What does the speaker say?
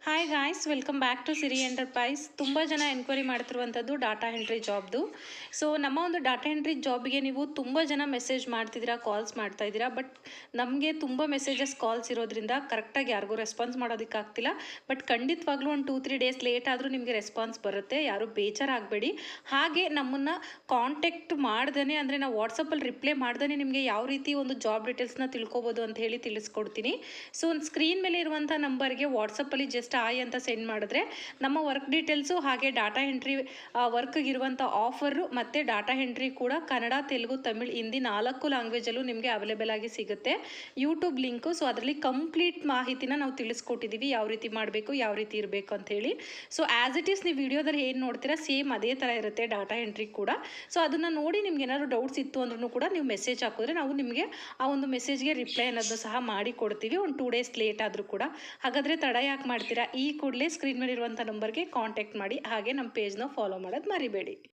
Hi guys, welcome back to Siri enterprise. ತುಂಬ ಜನ enquiry ಮಾಡ್ತಿರುವಂಥದ್ದು ಡಾಟಾ ಎಂಟ್ರಿ ಜಾಬ್ದು. ಸೊ ನಮ್ಮ ಒಂದು ಡಾಟಾ ಎಂಟ್ರಿ ಜಾಬ್ಗೆ ನೀವು ತುಂಬ ಜನ ಮೆಸೇಜ್ ಮಾಡ್ತಿದ್ದೀರಾ, ಕಾಲ್ಸ್ ಮಾಡ್ತಾ ಇದ್ದೀರಾ. ಬಟ್ ನಮಗೆ ತುಂಬ ಮೆಸೇಜಸ್ ಕಾಲ್ಸ್ ಇರೋದ್ರಿಂದ ಕರೆಕ್ಟಾಗಿ ಯಾರಿಗೂ ರೆಸ್ಪಾನ್ಸ್ ಮಾಡೋದಕ್ಕಾಗ್ತಿಲ್ಲ. ಬಟ್ ಖಂಡಿತವಾಗ್ಲೂ ಒಂದು 2-3 ಡೇಸ್ ಲೇಟ್ ಆದರೂ ನಿಮಗೆ ರೆಸ್ಪಾನ್ಸ್ ಬರುತ್ತೆ. ಯಾರು ಬೇಜಾರಾಗಬೇಡಿ. ಹಾಗೆ ನಮ್ಮನ್ನು ಕಾಂಟ್ಯಾಕ್ಟ್ ಮಾಡ್ದೇ, ಅಂದರೆ ನಾವು ವಾಟ್ಸಪ್ಪಲ್ಲಿ ರಿಪ್ಲೈ ಮಾಡ್ದೇ ನಿಮಗೆ ಯಾವ ರೀತಿ ಒಂದು ಜಾಬ್ ಡೀಟೇಲ್ಸ್ನ ತಿಳ್ಕೊಬೋದು ಅಂತ ಹೇಳಿ ತಿಳಿಸ್ಕೊಡ್ತೀನಿ. ಸೊ ಸ್ಕ್ರೀನ್ ಮೇಲೆ ಇರುವಂಥ ನಂಬರ್ಗೆ ವಾಟ್ಸಪ್ಪಲ್ಲಿ ಜಸ್ಟ್ ಆಯ್ ಅಂತ ಸೆಂಡ್ ಮಾಡಿದ್ರೆ ನಮ್ಮ ವರ್ಕ್ ಡೀಟೇಲ್ಸು ಹಾಗೆ ಡಾಟಾ ಎಂಟ್ರಿ ವರ್ಕ್ಗಿರುವಂಥ ಆಫರು ಮತ್ತು ಡಾಟಾ ಎಂಟ್ರಿ ಕೂಡ ಕನ್ನಡ, ತೆಲುಗು, ತಮಿಳ್, ಹಿಂದಿ 4 ಲ್ಯಾಂಗ್ವೇಜಲ್ಲೂ ನಿಮಗೆ ಅವೈಲೇಬಲ್ ಆಗಿ ಸಿಗುತ್ತೆ. YouTube link. ಸೊ ಅದರಲ್ಲಿ ಕಂಪ್ಲೀಟ್ ಮಾಹಿತಿನ ನಾವು ತಿಳಿಸ್ಕೊಟ್ಟಿದ್ದೀವಿ, ಯಾವ ರೀತಿ ಮಾಡಬೇಕು, ಯಾವ ರೀತಿ ಇರಬೇಕು ಅಂತ ಹೇಳಿ. ಸೊ ಆ್ಯಸ್ ಇಟ್ ಈಸ್ ನೀವು ವಿಡಿಯೋದಲ್ಲಿ ಏನು ನೋಡ್ತೀರಾ ಸೇಮ್ ಅದೇ ಥರ ಇರುತ್ತೆ ಡಾಟಾ ಎಂಟ್ರಿ ಕೂಡ. ಸೊ ಅದನ್ನು ನೋಡಿ ನಿಮ್ಗೆ ಏನಾದ್ರು ಡೌಟ್ಸ್ ಇತ್ತು ಅಂದ್ರೂ ಕೂಡ ನೀವು ಮೆಸೇಜ್ ಹಾಕಿದ್ರೆ ನಾವು ನಿಮಗೆ ಆ ಒಂದು ಮೆಸೇಜ್ಗೆ ರಿಪ್ಲೈ ಅನ್ನೋದು ಸಹ ಮಾಡಿ ಕೊಡ್ತೀವಿ, ಒಂದು 2 ಡೇಸ್ ಲೇಟ್ ಆದರೂ ಕೂಡ. ಹಾಗಾದರೆ ತಡ ಯಾಕೆ ಮಾಡ್ತೀರಾ? ಈ ಕೂಡಲೇ ಸ್ಕ್ರೀನ್ ಮೇಲೆ ಇರುವಂಥ ನಂಬರ್ಗೆ ಕಾಂಟ್ಯಾಕ್ಟ್ ಮಾಡಿ. ಹಾಗೆ ನಮ್ಮ ಪೇಜ್ನ ಫಾಲೋ ಮಾಡೋದು ಮರಿಬೇಡಿ.